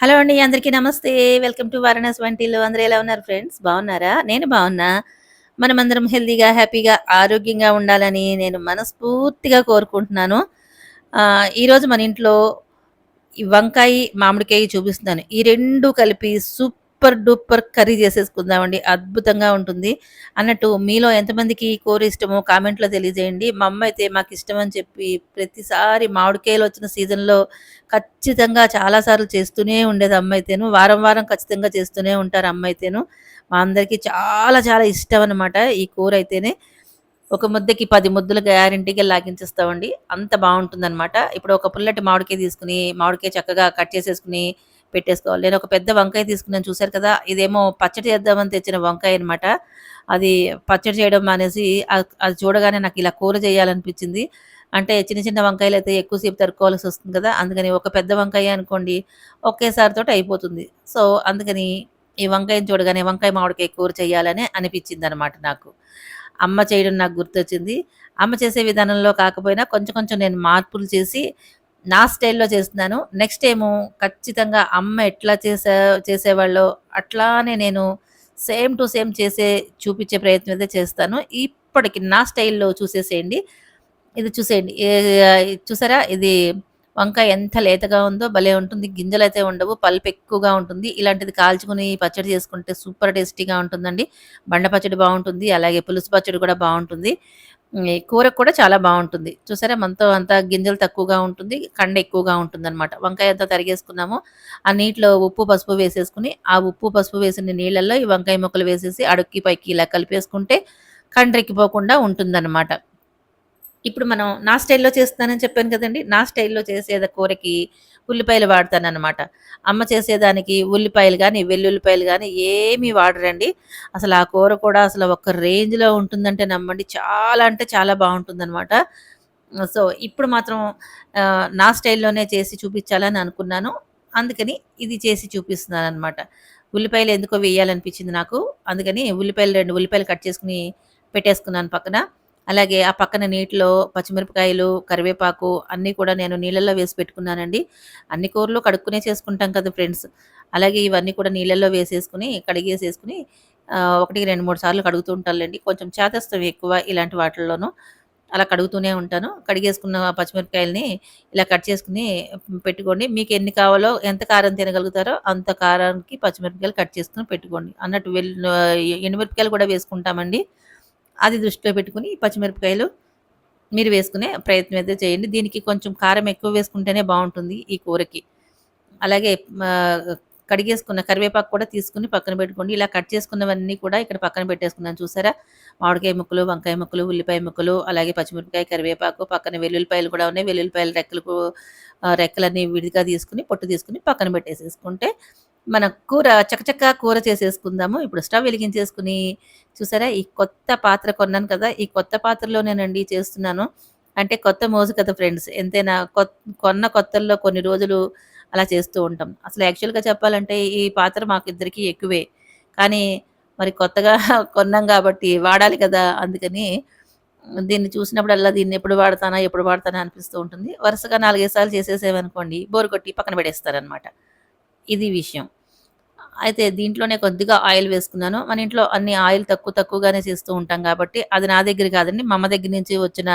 Hello అండి. అందరికీ నమస్తే. వెల్కమ్ టు వారణాసి వంటిల్లు. అందరూ ఎలా ఉన్నారు ఫ్రెండ్స్? బాగున్నారా? నేను బాగున్నా. మనమందరం హెల్తీగా, హ్యాపీగా, ఆరోగ్యంగా ఉండాలని నేను మనస్ఫూర్తిగా కోరుకుంటున్నాను. ఈరోజు మన ఇంట్లో ఈ వంకాయి, మామిడికాయ చూపిస్తున్నాను. ఈ 2 కలిపి సూపర్ డూపర్ కర్రీ చేసేసుకుందామండి. అద్భుతంగా ఉంటుంది. అన్నట్టు మీలో ఎంతమందికి ఈ కూర ఇష్టమో కామెంట్‌లో తెలియజేయండి. మా అమ్మయితే మాకిష్టం అని చెప్పి ప్రతిసారి మామిడికాయలొచ్చిన సీజన్‌లో ఖచ్చితంగా చాలా సార్లు చేస్తూనే ఉండేది అమ్మయితేను. వారం, వారం ఖచ్చితంగా చేస్తూనే ఉంటారు అమ్మయితేను. మా అందరికీ చాలా చాలా ఇష్టమనమాట ఈ కూరైతేనే. ఒక ముద్దకి 10 ముద్దలు గ్యారంటీగా లాగించేస్తామండి. అంత బావుంటుందనమాట. ఇప్పుడు ఒక పుల్లటి మామిడికాయ తీసుకొని, మామిడికాయ చక్కగా కట్ చేసేసుకొని పెట్టేసుకోవాలి. నేనొక పెద్ద వంకాయ తీసుకున్నాను చూసారు కదా! ఇదేమో పచ్చడి చేద్దామని తెచ్చిన వంకాయనమాట. అది పచ్చడి చేయడం మానేసి అది చూడగానే నాకిలా కూర చేయాలనిపిచ్చింది. అంటే చిన్న చిన్న వంకాయలైతే ఎక్కువ సేపు తరుక్కోవాల్సొస్తుంది కదా! అందుకని ఒక పెద్ద వంకాయ అనుకోండి ఒకేసారితోటి అయిపోతుంది. సో, అందుకని ఈ వంకాయని చూడగానే వంకాయ మామిడికాయ కూర చేయాలని అనిపిచ్చిందనమాట నాకు. అమ్మ చేయడం నాకు గుర్తొచ్చింది. అమ్మ చేసే విధానంలో కాకపోయినా కొంచెం కొంచెం నేను మార్పులు చేసి నా స్టైల్‌లో చేస్తున్నాను. నెక్స్ట్ ఏమో ఖచ్చితంగా అమ్మ ఎట్లా చేసేవాళ్ళో అట్లానే నేను సేమ్ టు సేమ్ చూపిచ్చే ప్రయత్నం అయితే చేస్తాను. ఇప్పటికి నా స్టైల్‌లో చూసేసేయండి. ఇది చూసేయండి. చూసారా? ఇది వంకాయ ఎంత లేతగా ఉందో భలే ఉంటుంది. గింజలైతే ఉండవు. పల్ప్ ఎక్కువగా ఉంటుంది. ఇలాంటిది కాల్చుకొని పచ్చడి చేసుకుంటే సూపర్ టేస్టీగా ఉంటుందండి. బండ పచ్చడి బావుంటుంది. అలాగే పులుసు పచ్చడి కూడా బావుంటుంది. ఈ కూరకు కూడా చాలా బావుంటుంది. చూసారా? మనతో అంతా గింజలు తక్కువగా ఉంటుంది. కండ ఎక్కువగా ఉంటుందనమాట. వంకాయ అంతా తరిగేసుకున్నాము. ఆ నీటిలో ఉప్పు, పసుపు వేసేసుకొని, ఆ ఉప్పు, పసుపు వేసిన నీళ్ళల్లో ఈ వంకాయ ముక్కలు వేసేసి అడుక్కి, పైకి ఇలా కలిపేసుకుంటే కండ్రెక్కిపోకుండా ఉంటుందనమాట. ఇప్పుడు మనం నా స్టైల్‌లో చేస్తున్నానని చెప్పాను కదండీ! నా స్టైల్‌లో చేసేది కూరకి ఉల్లిపాయలు వాడతాననమాట. అమ్మ చేసేదానికి ఉల్లిపాయలు గాని, వెల్లుల్లిపాయలు గాని ఏమి వాడరండి. అసలు ఆ కూర కూడా అసలు ఒక రేంజ్‌లో ఉంటుందంటే నమ్మండి. చాలా అంటే చాలా బావుంటుందనమాట. సో, ఇప్పుడు మాత్రం నా స్టైల్‌లోనే చేసి చూపించాలని అనుకున్నాను. అందుకని ఇది చేసి చూపిస్తున్నాననమాట. ఉల్లిపాయలు ఎందుకో వేయాలనిపించింది నాకు. అందుకని 2 ఉల్లిపాయలు కట్ చేసుకొని పెట్టేసుకున్నాను పక్కన. అలాగే ఆ పక్కన నీటిలో పచ్చిమిరపకాయలు, కరివేపాకు అన్నీ కూడా నేను నీళ్ళల్లో వేసి పెట్టుకున్నానండి. అన్ని కూరలు కడుక్కునే చేసుకుంటాం కదా ఫ్రెండ్స్. అలాగే ఇవన్నీ కూడా నీళ్ళల్లో వేసేసుకొని, కడిగేసేసుకొని 1, 2, 3 సార్లు కడుగుతూ ఉంటానులెండి. కొంచెం చేదస్తం ఎక్కువ ఇలాంటి వాటిల్లోనూ. అలా కడుగుతూనే ఉంటాను. కడిగేసుకున్న పచ్చిమిరపకాయలని ఇలా కట్ చేసుకొని పెట్టుకోండి. మీకెన్ని కావాలో ఎంత కారం తినగలుగుతారో అంత కారానికి పచ్చిమిరపకాయలు కట్ చేసుకొని పెట్టుకోండి. అన్నట్టు ఎండుమిరపకాయలు కూడా వేసుకుంటామండి. అది దృష్టిలో పెట్టుకొని పచ్చిమిరపకాయలు మీరు వేసుకునే ప్రయత్నం అయితే చేయండి. దీనికి కొంచెం కారం ఎక్కువ వేసుకుంటేనే బావుంటుంది ఈ కూరకి. అలాగే కడిగేసుకున్న కరివేపాకు కూడా తీసుకొని పక్కన పెట్టుకోండి. ఇలా కట్ చేసుకున్నవన్నీ కూడా ఇక్కడ పక్కన పెట్టేసుకున్నాను చూసారా? మామిడికాయ ముక్కలు, వంకాయ ముక్కలు, ఉల్లిపాయ ముక్కలు, అలాగే పచ్చిమిరపకాయ, కరివేపాకు, పక్కన వెల్లుల్లిపాయలు కూడా ఉన్నాయి. వెల్లుల్లిపాయల రెక్కలన్నీ విడిగా తీసుకొని, పొట్టు తీసుకొని పక్కన పెట్టేసేసుకుంటే, మన కూర చకచకా కూర చేసేసుకుందాము. ఇప్పుడు స్టవ్ వెలిగించేసుకొని చూసారా? ఈ కొత్త పాత్ర కొన్నాను కదా! ఈ కొత్త పాత్రలోనేనండి చేస్తున్నాను. అంటే కొత్త మోజు కదా ఫ్రెండ్స్. ఎంతైనా కొన్న కొత్తల్లో కొన్ని రోజులు అలా చేస్తూ ఉంటాం. అసలు యాక్చువల్‌గా చెప్పాలంటే ఈ పాత్ర మాకిద్దరికీ ఎక్కువే. కానీ మరి కొత్తగా కొన్నాం గాబట్టి వాడాలి కదా! అందుకని దీన్ని చూసినప్పుడల్లా దీన్నెప్పుడు వాడతానా, ఎప్పుడు వాడతానా అనిపిస్తూ ఉంటుంది. వరుసగా 4, 5 సార్లు చేసేసామనుకోండి బోర్ కొట్టి పక్కన పడేస్తారనమాట. ఇది విషయం. అయితే దీంట్లోనే కొద్దిగా ఆయిల్ వేసుకున్నాను. మన ఇంట్లో అన్ని ఆయిల్ తక్కువగానే చేస్తూ ఉంటాం గాబట్టి, అది నా దగ్గర కాదండి. మా అమ్మ దగ్గర నుంచి వచ్చిన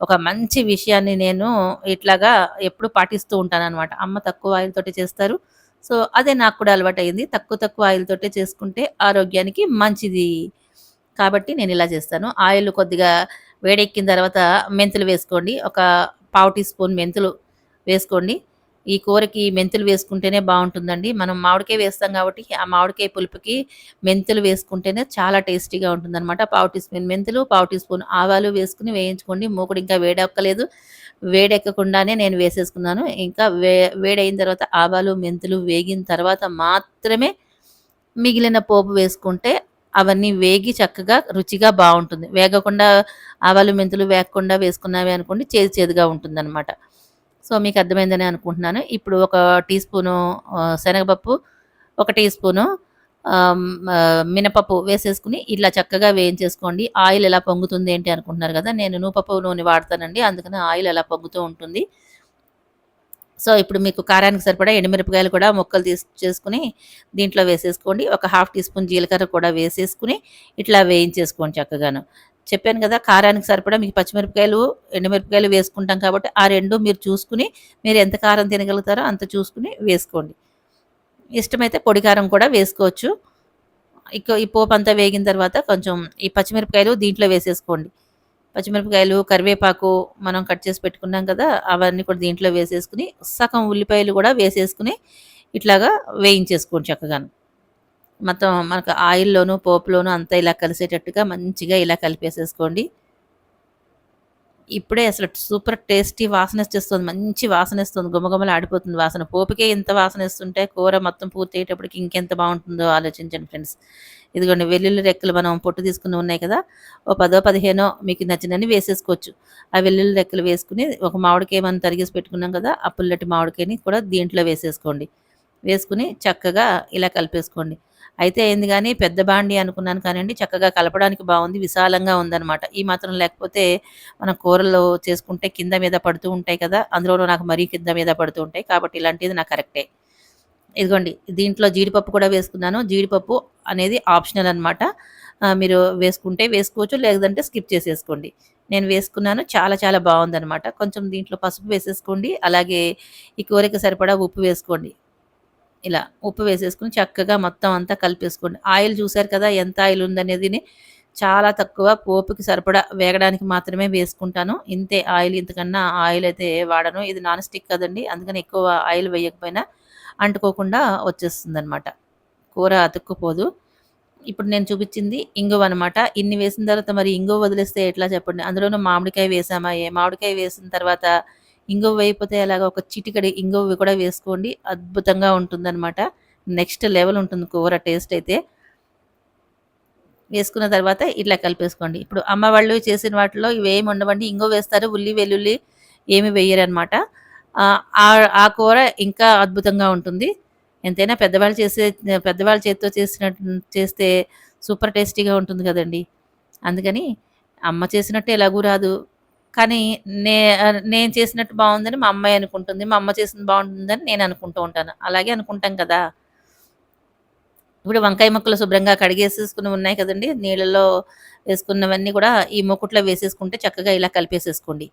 ఒక మంచి విషయాన్ని నేను ఇట్లాగా ఎప్పుడు పాటిస్తూ ఉంటాననమాట. అమ్మ తక్కువ ఆయిల్ తోటే చేస్తారు. సో, అదే నాకు కూడా అలవాటయింది. తక్కువ ఆయిల్ తోటే చేసుకుంటే ఆరోగ్యానికి మంచిది. కాబట్టి నేనిలా చేస్తాను. ఆయిల్ కొద్దిగా వేడెక్కిన తర్వాత మెంతులు వేసుకోండి. ఒక పావు టీ స్పూన్ మెంతులు వేసుకోండి. ఈ కూరకి మెంతులు వేసుకుంటేనే బావుంటుందండి. మనం మామిడికాయ వేస్తాం కాబట్టి, ఆ మామిడికాయ పులుపుకి మెంతులు వేసుకుంటేనే చాలా టేస్టీగా ఉంటుందనమాట. పావు టీ స్పూన్ మెంతులు, పావు టీ స్పూన్ ఆవాలు వేసుకొని వేయించుకోండి. మూకుడు ఇంకా వేడెక్కలేదు. వేడెక్కకుండానే నేను వేసేసుకున్నాను. ఇంకా వేడయిన తర్వాత ఆవాలు, మెంతులు వేగిన తర్వాత మాత్రమే మిగిలిన పోపు వేసుకుంటే అవన్నీ వేగి చక్కగా రుచిగా బావుంటుంది. వేగకుండా ఆవాలు, మెంతులు వేగకుండా వేసుకున్నావే అనుకోండి చేదుగా ఉంటుందనమాట. సో, మీకు అర్థమైందని అనుకుంటున్నాను. ఇప్పుడు ఒక టీ స్పూను శనగపప్పు, ఒక టీ స్పూను మినపప్పు వేసేసుకొని ఇలా చక్కగా వేయించేసుకోండి. ఆయిల్ ఎలా పొంగుతుంది ఏంటి అనుకుంటున్నారు గదా! నేను నూపప్పు నూనె వాడతానండి. అందుకని ఆయిల్ అలా పొంగుతూ ఉంటుంది. సో, ఇప్పుడు మీకు కారానికి సరిపడా ఎండుమిరపకాయలు కూడా ముక్కలు చేసుకొని దీంట్లో వేసేసుకోండి. ఒక హాఫ్ టీ స్పూన్ జీలకర్ర కూడా వేసేసుకొని ఇట్లా వేయించేసుకోండి చక్కగాను. చెప్పాను కదా! కారానికి సరిపడా మీకు పచ్చిమిరపకాయలు, ఎండుమిరపకాయలు వేసుకుంటాం కాబట్టి ఆ 2 మీరు చూసుకొని మీరు ఎంత కారం తినగలుగుతారో అంత చూసుకొని వేసుకోండి. ఇష్టమైతే పొడి కారం కూడా వేసుకోవచ్చు. ఈ పోపంతా వేగిన తర్వాత కొంచెం ఈ పచ్చిమిరపకాయలు దీంట్లో వేసేసుకోండి. పచ్చిమిరపకాయలు, కరివేపాకు మనం కట్ చేసి పెట్టుకున్నాం కదా! అవన్నీ కూడా దీంట్లో వేసేసుకొని, సగం ఉల్లిపాయలు కూడా వేసేసుకొని, ఇట్లాగా వేయించేసుకోండి చక్కగాను. మొత్తం మనకు ఆయిల్‌లోను, పోపులోను అంతా ఇలా కలిసేటట్టుగా మంచిగా ఇలా కలిపేసేసుకోండి. ఇప్పుడే అసలు సూపర్ టేస్టీ వాసనొచ్చేస్తుంది. మంచి వాసనొస్తుంది. గుమగుమలాడిపోతుంది వాసన. పోపుకే ఇంత వాసనొస్తుంటే కూర మొత్తం పూర్తయ్యేటప్పటికి ఇంకెంత బావుంటుందో ఆలోచించండి ఫ్రెండ్స్. ఇదిగోండి వెల్లుల్లి రెక్కలు మనం పొట్టు తీసుకున్నవి ఉన్నాయి కదా! ఓ 10, 15 మీకు నచ్చినన్ని వేసేసుకోవచ్చు. ఆ వెల్లుల్లి రెక్కలు వేసుకొని ఒక మామిడికాయ మనం తరిగేసి పెట్టుకున్నాం కదా! ఆ పుల్లటి మామిడికాయని కూడా దీంట్లో వేసేసుకోండి. వేసుకొని చక్కగా ఇలా కలిపేసుకోండి. అయితే అయింది గానీ పెద్ద బాండీ అనుకున్నాను కానండి చక్కగా కలపడానికి బావుంది. విశాలంగా ఉందనమాట. ఈ మాత్రం లేకపోతే మనం కూరలు చేసుకుంటే కింద మీద పడుతూ ఉంటాయి కదా! అందులోనూ నాకు మరీ కింద మీద పడుతూ ఉంటాయి. కాబట్టి ఇలాంటిది నాకు కరెక్టే. ఇదిగోండి దీంట్లో జీడిపప్పు కూడా వేసుకున్నాను. జీడిపప్పు అనేది ఆప్షనల్ అనమాట. మీరు వేసుకుంటే వేసుకోవచ్చు. లేదంటే స్కిప్ చేసేసుకోండి. నేను వేసుకున్నాను. చాలా చాలా బావుందనమాట. కొంచెం దీంట్లో పసుపు వేసేసుకోండి. అలాగే ఈ కూరకి సరిపడా ఉప్పు వేసుకోండి. ఇలా ఉప్పు వేసేసుకొని చక్కగా మొత్తం అంతా కలిపేసుకోండి. ఆయిల్ చూసారు కదా! ఎంత ఆయిల్ ఉందనేదిని చాలా తక్కువ పోపుకి సరిపడా వేగడానికి మాత్రమే వేసుకుంటాను. ఇంతే ఆయిల్ ఇంతకన్నా ఆయిల్ అయితే వాడను. ఇది నాన్ స్టిక్ కదండీ! అందుకని ఎక్కువ ఆయిల్ వేయకపోయినా అంటుకోకుండా వచ్చేస్తుందనమాట. కూర అతుక్కుపోదు. ఇప్పుడు నేను చూపించింది ఇంగువనమాట. ఇన్ని వేసిన తర్వాత మరి ఇంగువ వదిలేస్తే ఎట్లా చెప్పండి? అందులోనూ మామిడికాయ వేసామా, మామిడికాయ వేసిన తర్వాత ఇంగువ వేయకపోతే ఎలాగా? ఒక చిటికెడు ఇంగువ కూడా వేసుకోండి. అద్భుతంగా ఉంటుందనమాట. నెక్స్ట్ లెవెల్ ఉంటుంది కూర టేస్ట్ అయితే. వేసుకున్న తర్వాత ఇట్లా కలిపేసుకోండి. ఇప్పుడు అమ్మ వాళ్ళు చేసిన వాటిలో ఇవేమి ఉండవండి. ఇంగువ వేస్తారు. ఉల్లి, వెల్లుల్లి ఏమి వేయరనమాట. ఆ కూర ఇంకా అద్భుతంగా ఉంటుంది. ఎంతైనా పెద్దవాళ్ళ చేత్తో చేస్తే సూపర్ టేస్టీగా ఉంటుంది కదండీ! అందుకని అమ్మ చేసినట్టు ఎలాగూ రాదు. కానీ నేను చేసినట్టు బావుందని మా అమ్మాయి అనుకుంటుంది. మా అమ్మ చేసింది బావుంటుందని నేను అనుకుంటూ ఉంటాను. అలాగే అనుకుంటాం కదా! ఇప్పుడు వంకాయ ముక్కలు శుభ్రంగా కడిగేసేసుకుని ఉన్నాయి కదండీ! నీళ్ళలో వేసుకున్నవన్నీ కూడా ఈ మూకుట్లో వేసేసుకుంటే చక్కగా ఇలా కలిపేసేసుకోండి.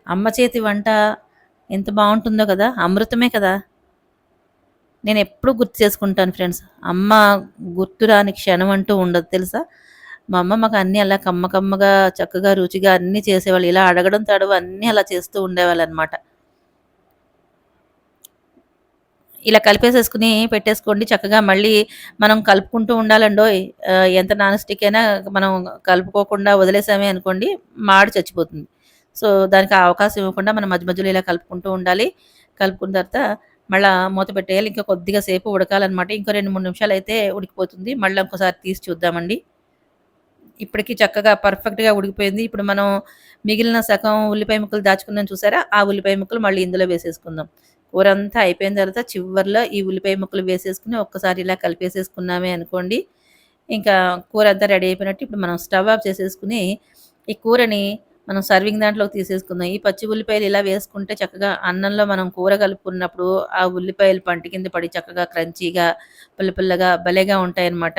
అమ్మ చేతి వంట ఎంత బావుంటుందో కదా! అమృతమే కదా! నేనెప్పుడూ గుర్తు చేసుకుంటాను ఫ్రెండ్స్. అమ్మ గుర్తురాని క్షణం అంటూ ఉండదు తెలుసా? మా అమ్మ మాకు అన్నీ అలా కమ్మగా, చక్కగా, రుచిగా అన్నీ చేసేవాళ్ళు. ఇలా అడగడం, తడవు అన్నీ అలా చేస్తూ ఉండేవాళ్ళనమాట. ఇలా కలిపేసేసుకొని పెట్టేసుకోండి. చక్కగా మళ్ళీ మనం కలుపుకుంటూ ఉండాలండోయ్! ఎంత నాన్ స్టిక్ అయినా మనం కలుపుకోకుండా వదిలేసామే అనుకోండి మాడి చచ్చిపోతుంది. సో, దానికి ఆ అవకాశం ఇవ్వకుండా మనం మధ్య మధ్యలో ఇలా కలుపుకుంటూ ఉండాలి. కలుపుకున్న తర్వాత మళ్ళా మూత పెట్టేయాలి. ఇంకా కొద్దిగా సేపు ఉడకాలనమాట. ఇంకో 2, 3 నిమిషాలయితే ఉడికిపోతుంది. మళ్ళా ఇంకోసారి తీసి చూద్దామండి. ఇప్పటికి చక్కగా పర్ఫెక్ట్‌గా ఉడికిపోయింది. ఇప్పుడు మనం మిగిలిన సగం ఉల్లిపాయ ముక్కలు దాచుకున్నాం చూసారా? ఆ ఉల్లిపాయ ముక్కలు మళ్ళీ ఇందులో వేసేసుకుందాం. కూరంతా అయిపోయిన తర్వాత చివర్లో ఈ ఉల్లిపాయ ముక్కలు వేసేసుకొని ఒక్కసారి ఇలా కలిపేసేసుకున్నామే అనుకోండి, ఇంకా కూర అంతా రెడీ అయిపోయినట్టు. ఇప్పుడు మనం స్టవ్ ఆఫ్ చేసేసుకొని, ఈ కూరని మనం సర్వింగ్ దాంట్లోకి తీసేసుకుందాం. ఈ పచ్చి ఉల్లిపాయలు ఇలా వేసుకుంటే చక్కగా అన్నంలో మనం కూర కలుపుకున్నప్పుడు ఆ ఉల్లిపాయలు పంట కింద పడి చక్కగా క్రంచీగా, పుల్ల పుల్లగా భలేగా ఉంటాయన్నమాట.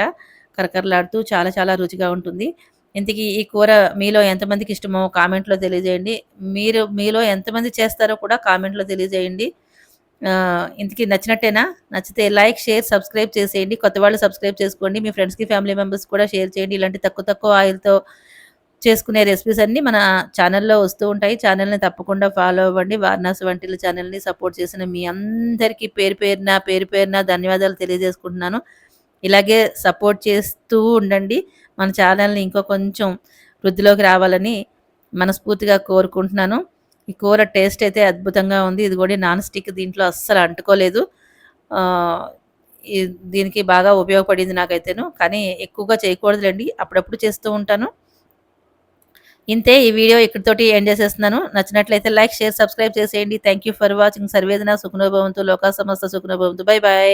కరకరలాడుతూ చాలా చాలా రుచిగా ఉంటుంది. ఇంతకీ ఈ కూర మీలో ఎంతమందికి ఇష్టమో కామెంట్‌లో తెలియజేయండి. మీలో ఎంతమంది చేస్తారో కూడా కామెంట్‌లో తెలియజేయండి. ఇంతకీ నచ్చినట్టేనా? నచ్చితే లైక్, షేర్, సబ్స్క్రైబ్ చేసేయండి. కొత్తవాళ్ళు సబ్స్క్రైబ్ చేసుకోండి. మీ ఫ్రెండ్స్‌కి, ఫ్యామిలీ మెంబర్స్ కూడా షేర్ చేయండి. ఇలాంటి తక్కువ తక్కువ ఆయిల్‌తో చేసుకునే రెసిపీస్ అన్నీ మన ఛానల్‌లో వస్తూ ఉంటాయి. ఛానల్‌ని తప్పకుండా ఫాలో అవ్వండి. వారణాసి వంటిల్లు ఛానల్‌ని సపోర్ట్ చేసిన మీ అందరికీ పేరు పేరున ధన్యవాదాలు తెలియజేసుకుంటున్నాను. ఇలాగే సపోర్ట్ చేస్తూ ఉండండి. మన ఛానల్‌ని ఇంకా కొంచెం వృద్ధిలోకి రావాలని మనస్ఫూర్తిగా కోరుకుంటున్నాను. ఈ కూర టేస్ట్ అయితే అద్భుతంగా ఉంది. ఇది కూడా నాన్ స్టిక్ దీంట్లో అస్సలు అంటుకోలేదు. ఆహ్, ఈ దీనికి బాగా ఉపయోగపడింది నాకైతేను. కానీ ఎక్కువగా చేయకూడదులెండి. అప్పుడప్పుడు చేస్తూ ఉంటాను. ఇంతే ఈ వీడియో ఇక్కడితోటి ఎండ్ చేసేస్తున్నాను. నచ్చినట్లయితే లైక్, షేర్, సబ్స్క్రైబ్ చేసేయండి. Thank you for watching. సర్వేజన సుఖినో భవంతు. లోకా సమస్త సుఖినో భవంతు. By by.